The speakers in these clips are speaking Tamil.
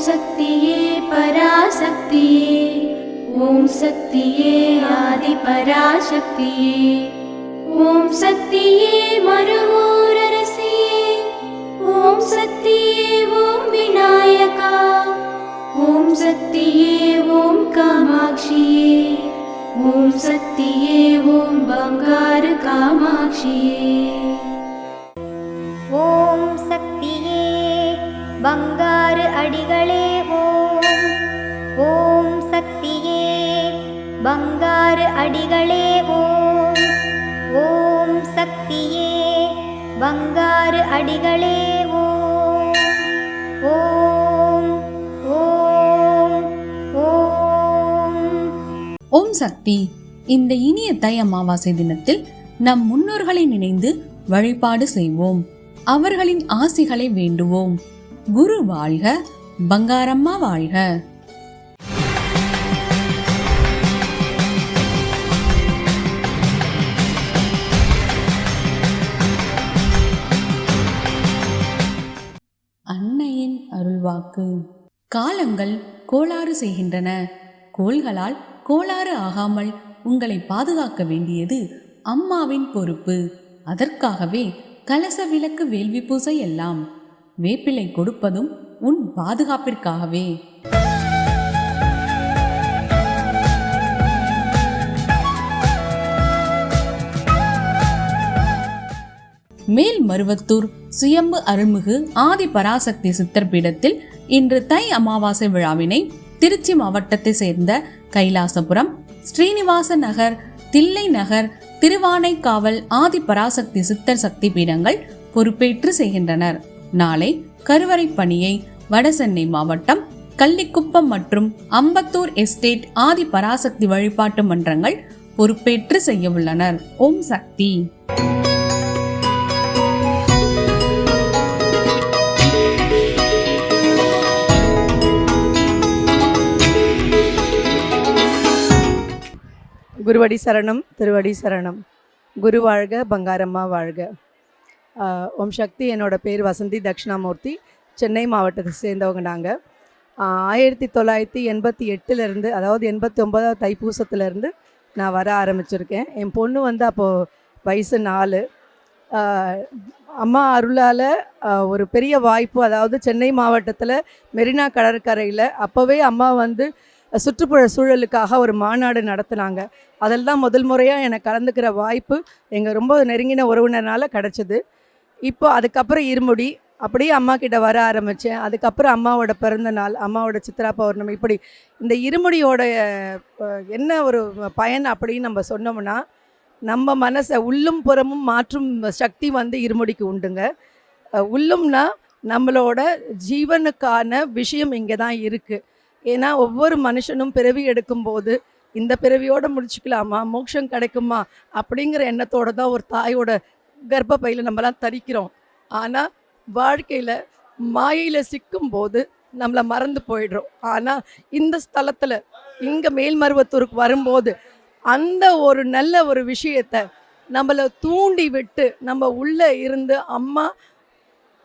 சக்தியே பராசக்தியே, ஓம் சக்தியே ஆதி பராசக்தியே, ஓம் சக்தியே மறுவூரரசியே, ஓம் சக்தியே ஓம் விநாயகா, ஓம் சக்தியே ஓம் காமாட்சியே, ஓம் சக்தியே ஓம் பங்காரு காமாட்சியே. ஓம் சக்தியே பங்காரு அடிகளே ஓம், ஓம் சக்தியே பங்காரு அடிகளே ஓம், ஓம் சக்தியே பங்காரு அடிகளே ஓம், ஓம் ஓம் ஓம். ஓம் சக்தி. இந்த இனிய தை அமாவாசை தினத்தில் நம் முன்னோர்களை நினைந்து வழிபாடு செய்வோம். அவர்களின் ஆசிகளை வேண்டுவோம். குரு வாழ்க, பங்காரம்மா வாழ்க. அன்னையின் அருள்வாக்கு. காலங்கள் கோளாறு செய்கின்றன. கோள்களால் கோளாறு ஆகாமல் உங்களை பாதுகாக்க வேண்டியது அம்மாவின் பொறுப்பு. அதற்காகவே கலச விளக்கு வேள்வி பூசை எல்லாம். வேப்பிலை கொடுப்பதும் உன் பாதுகாப்பிற்காகவே. மேல் மருவத்தூர் சுயம்பு அருள்மிகு ஆதி பராசக்தி சித்தர் பீடத்தில் இன்று தை அமாவாசை விழாவினை திருச்சி மாவட்டத்தை சேர்ந்த கைலாசபுரம், ஸ்ரீனிவாச நகர், தில்லை நகர், திருவானைக்காவல் ஆதி பராசக்தி சித்தர் சக்தி பீடங்கள் பொறுப்பேற்று செய்கின்றனர். நாளை கருவறை பணியை வடசென்னை மாவட்டம் கள்ளிக்குப்பம் மற்றும் அம்பத்தூர் எஸ்டேட் ஆதி பராசக்தி வழிபாட்டு மன்றங்கள் பொறுப்பேற்று செய்ய உள்ளனர். ஓம் சக்தி. குருவடி சரணம், திருவடி சரணம். குரு வாழ்க, பங்காரம்மா வாழ்க. ஓம் சக்தி. என்னோட பேர் வசந்தி தட்சிணாமூர்த்தி. சென்னை மாவட்டத்தை சேர்ந்தவங்க நாங்கள். 1988 அதாவது 89 தைப்பூசத்துலேருந்து நான் வர ஆரம்பிச்சிருக்கேன். என் பொண்ணு அப்போது வயசு 4. அம்மா அருளால் ஒரு பெரிய வாய்ப்பு, அதாவது சென்னை மாவட்டத்தில் மெரினா கடற்கரையில் அப்போவே அம்மா சுற்றுப்புற சூழலுக்காக ஒரு மாநாடு நடத்துனாங்க. அதெல்லாம் முதல் முறையாக எனக்கு கலந்துக்கிற வாய்ப்பு எங்கள் ரொம்ப நெருங்கின உறவினர்னால கிடச்சிது. இப்போ அதுக்கப்புறம் இருமுடி அப்படியே அம்மா கிட்ட வர ஆரம்பித்தேன். அதுக்கப்புறம் அம்மாவோட பிறந்த நாள், அம்மாவோட சித்ரா பௌர்ணமி, இப்படி இந்த இருமுடியோட என்ன ஒரு பயன் அப்படின்னு நம்ம சொன்னோம்னா, நம்ம மனசை உள்ளும் புறமும் மாற்றும் சக்தி இருமுடிக்கு உண்டுங்க. உள்ளும்னா நம்மளோட ஜீவனுக்கான விஷயம் இங்கே தான் இருக்குது. ஏன்னா ஒவ்வொரு மனுஷனும் பிறவி எடுக்கும்போது இந்த பிறவியோடு முடிச்சுக்கலாமா, மோட்சம் கிடைக்குமா அப்படிங்கிற எண்ணத்தோடு தான் ஒரு தாயோட கர்ப்பப்பையில் நம்மலாம் தரிக்கிறோம். ஆனால் வாழ்க்கையில் மாயையில் சிக்கும்போது நம்மளை மறந்து போயிடுறோம். ஆனால் இந்த ஸ்தலத்தில் இங்கே மேல்மருவத்தூருக்கு வரும்போது அந்த ஒரு நல்ல ஒரு விஷயத்தை நம்மளை தூண்டி விட்டு நம்ம உள்ளே இருந்து அம்மா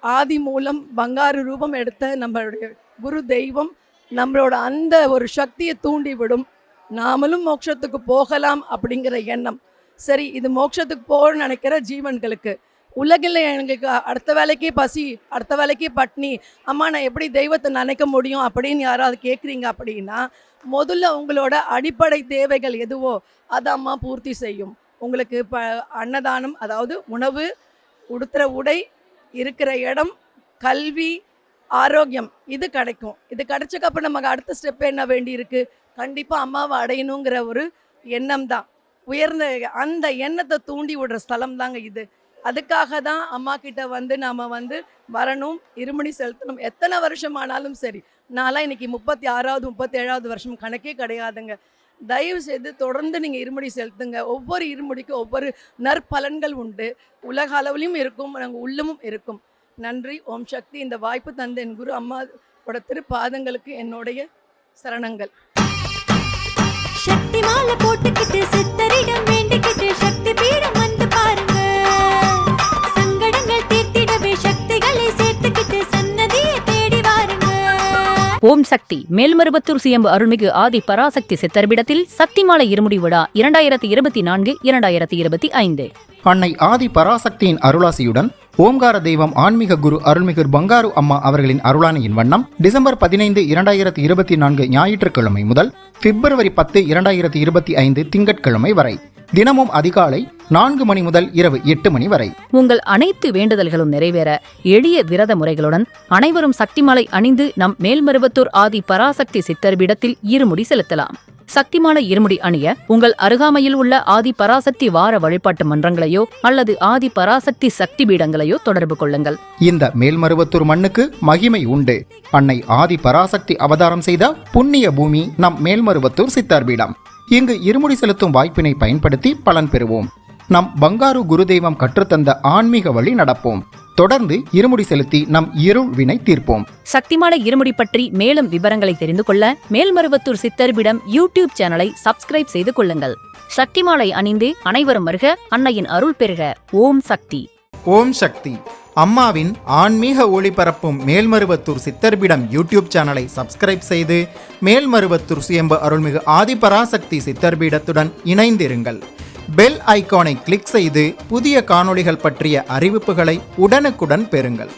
ஆதி மூலம் பங்காரு ரூபம் எடுத்த நம்மளுடைய குரு தெய்வம் நம்மளோட அந்த ஒரு சக்தியை தூண்டி விடும். நாமளும் மோட்சத்துக்கு போகலாம் அப்படிங்கிற எண்ணம். சரி, இது மோட்சத்துக்கு போகணும்னு நினைக்கிற ஜீவன்களுக்கு உலகில் எங்களுக்கு அடுத்த வேலைக்கே பசி, அடுத்த வேலைக்கே பட்னி, அம்மா நான் எப்படி தெய்வத்தை நினைக்க முடியும் அப்படின்னு யாராவது கேட்குறீங்க அப்படின்னா, முதல்ல உங்களோட அடிப்படை தேவைகள் எதுவோ அதை அம்மா பூர்த்தி செய்யும். உங்களுக்கு அன்னதானம், அதாவது உணவு, உடுத்துகிற உடை, இருக்கிற இடம், கல்வி, ஆரோக்கியம், இது கிடைக்கும். இது கிடைச்சக்கப்புறம் நமக்கு அடுத்த ஸ்டெப் என்ன வேண்டி இருக்கு? கண்டிப்பாக அம்மாவை அடையணுங்கிற ஒரு எண்ணம் தான். உயர்ந்த அந்த எண்ணத்தை தூண்டி விடுற ஸ்தலம் தாங்க இது. அதுக்காக தான் அம்மா கிட்ட நாம் வரணும், இருமுடி செலுத்தணும். எத்தனை வருஷம் ஆனாலும் சரி. நான்லாம் இன்னைக்கு 36வது 37வது வருஷம், கணக்கே கிடையாதுங்க. தயவு செய்து தொடர்ந்து நீங்கள் இருமுடி செலுத்துங்க. ஒவ்வொரு இருமுடிக்கும் ஒவ்வொரு நற்பலன்கள் உண்டு. உலக அளவுலையும் இருக்கும், நாங்கள் உள்ளமும் இருக்கும். நன்றி. ஓம் சக்தி. இந்த வாய்ப்பு தந்த என் குரு அம்மாவோட திருப்பாதங்களுக்கு என்னுடைய சரணங்கள். சக்தி மாலை போட்டுக்கிட்டு சித்தரிடம் வேண்டிக்கிட்டு சக்தி பீடம் பாருங்க. சங்கடங்கள் தீர்த்திடவே சக்திகளை சேர்த்துக்கிட்டு சன்னதியை தேடி வாருங்க. ஓம் சக்தி மேல்மருவத்தூர் சுயம்பு அருள்மிகு ஆதி பராசக்தி சித்தர்பிடத்தில் சக்திமாலை இருமுடி விழா 2024-2025. அன்னை ஆதி பராசக்தியின் அருளாசியுடன் ஓம்கார தெய்வம் ஆன்மீக குரு அருள்மிகு பங்காரு அம்மா அவர்களின் அருளானையின் வண்ணம் டிசம்பர் 15, 2024 ஞாயிற்றுக்கிழமை முதல் பிப்ரவரி 10, 2025 திங்கட்கிழமை வரை தினமும் அதிகாலை 4 மணி முதல் இரவு 8 மணி வரை உங்கள் அனைத்து வேண்டுதல்களும் நிறைவேற எளிய விரத முறைகளுடன் அனைவரும் சக்திமாலை அணிந்து நம் மேல்மருவத்தூர் ஆதி பராசக்தி சித்தர்பிடத்தில் இருமுடி செலுத்தலாம். சக்திமாலை இருமுடி அணிய உங்கள் அருகாமையில் உள்ள ஆதி பராசக்தி வார வழிபாட்டு மன்றங்களையோ அல்லது ஆதி பராசக்தி சக்தி பீடங்களையோ தொடர்பு கொள்ளுங்கள். இந்த மேல்மருவத்தூர் மண்ணுக்கு மகிமை உண்டு. அன்னை ஆதி பராசக்தி அவதாரம் செய்த புண்ணிய பூமி நம் மேல்மருவத்தூர் சித்தர்பீடம். இங்கு இருமுடி செலுத்தும் வாய்ப்பினை பயன்படுத்தி பலன் பெறுவோம். நம் பங்காரு குருதெய்வம் கற்றுத்தந்த ஆன்மீக வழி நடப்போம். தொடர்ந்து இருமுடி செலுத்தி நம் இருள் வினை தீர்ப்போம். சக்திமாலை இருமுடி பற்றி மேலும் விவரங்களை தெரிந்து கொள்ள மேல்மருவத்தூர் சித்தர்பிடம் யூடியூப் சேனலை சப்ஸ்கிரைப் செய்து கொள்ளுங்கள். சக்திமாலை அணிந்து அனைவரும் வருக, அன்னையின் அருள் பெறுக. ஓம் சக்தி. ஓம் சக்தி. அம்மாவின் ஆன்மீக ஒளிபரப்பும் மேல்மருவத்தூர் சித்தர்பிடம் யூடியூப் சேனலை சப்ஸ்கிரைப் செய்து மேல்மருவத்தூர் சுயம்பு அருள்மிகு ஆதிபராசக்தி சித்தர்பீடத்துடன் இணைந்திருங்கள். பெல் ஐகானை கிளிக் செய்து புதிய காணொளிகள் பற்றிய அறிவிப்புகளை உடனுக்குடன் பெறுங்கள்.